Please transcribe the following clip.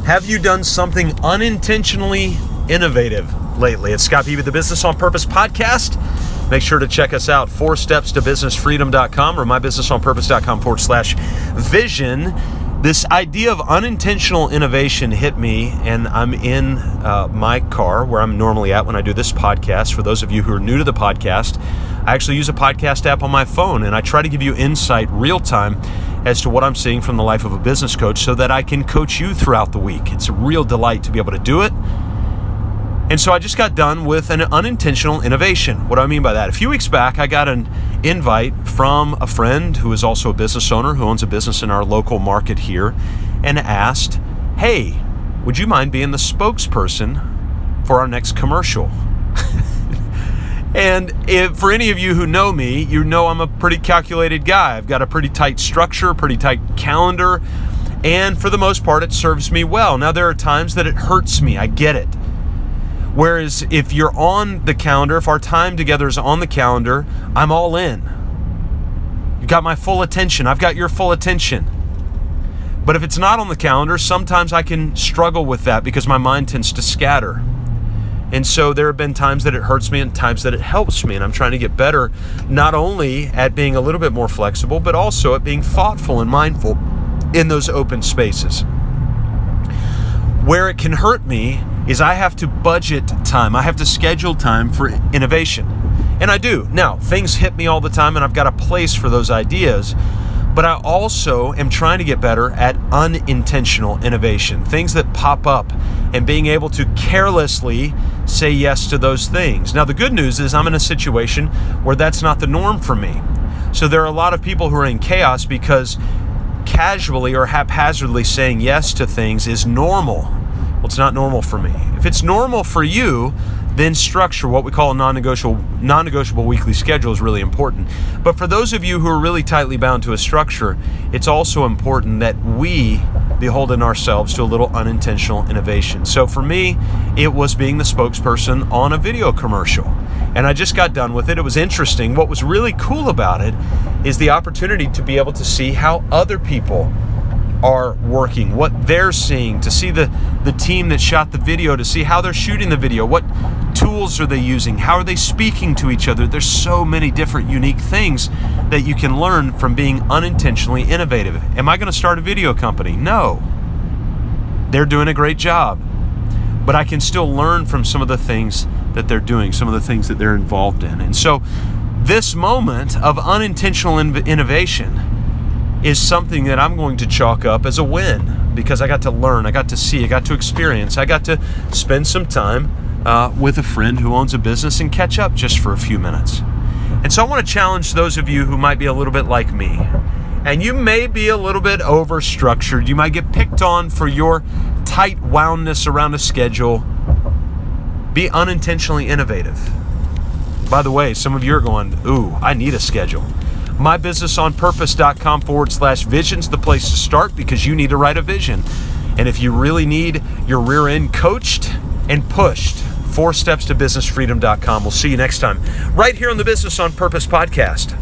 Have you done something unintentionally innovative lately? It's Scott Beebe, the Business on Purpose podcast. Make sure to check us out, 4stepstobusinessfreedom.com or mybusinessonpurpose.com/vision. This idea of unintentional innovation hit me, and I'm in my car where I'm normally at when I do this podcast. For those of you who are new to the podcast, I actually use a podcast app on my phone, and I try to give you insight real time as to what I'm seeing from the life of a business coach so that I can coach you throughout the week. It's a real delight to be able to do it. And so I just got done with an unintentional innovation. What do I mean by that? A few weeks back, I got an invite from a friend who is also a business owner who owns a business in our local market here and asked, hey, would you mind being the spokesperson for our next commercial? And for any of you who know me, you know I'm a pretty calculated guy. I've got a pretty tight structure, pretty tight calendar, and for the most part, it serves me well. Now, there are times that it hurts me. I get it. Whereas if you're on the calendar, if our time together is on the calendar, I'm all in. You got my full attention. I've got your full attention. But if it's not on the calendar, sometimes I can struggle with that because my mind tends to scatter. And so there have been times that it hurts me and times that it helps me. And I'm trying to get better, not only at being a little bit more flexible, but also at being thoughtful and mindful in those open spaces. Where it can hurt me is I have to budget time. I have to schedule time for innovation. And I do. Now, things hit me all the time and I've got a place for those ideas. But I also am trying to get better at unintentional innovation, things that pop up, and being able to carelessly say yes to those things. Now, the good news is I'm in a situation where that's not the norm for me. So there are a lot of people who are in chaos because casually or haphazardly saying yes to things is normal. Well, it's not normal for me. If it's normal for you, then structure, what we call a non-negotiable weekly schedule, is really important. But for those of you who are really tightly bound to a structure, it's also important that we beholden ourselves to a little unintentional innovation. So for me, it was being the spokesperson on a video commercial. And I just got done with it. It was interesting. What was really cool about it is the opportunity to be able to see how other people are working, what they're seeing, to see the team that shot the video, to see how they're shooting the video, what tools are they using, how are they speaking to each other. There's so many different unique things that you can learn from being unintentionally innovative. Am I going to start a video company? No. They're doing a great job. But I can still learn from some of the things that they're doing, some of the things that they're involved in. And so this moment of unintentional innovation is something that I'm going to chalk up as a win because I got to learn, I got to see, I got to experience, I got to spend some time with a friend who owns a business and catch up just for a few minutes. And so I want to challenge those of you who might be a little bit like me. And you may be a little bit over-structured. You might get picked on for your tight woundness around a schedule. Be unintentionally innovative. By the way, some of you are going, ooh, I need a schedule. mybusinessonpurpose.com/vision is the place to start because you need to write a vision. And if you really need your rear end coached and pushed, 4stepstobusinessfreedom.com. We'll see you next time right here on the Business on Purpose podcast.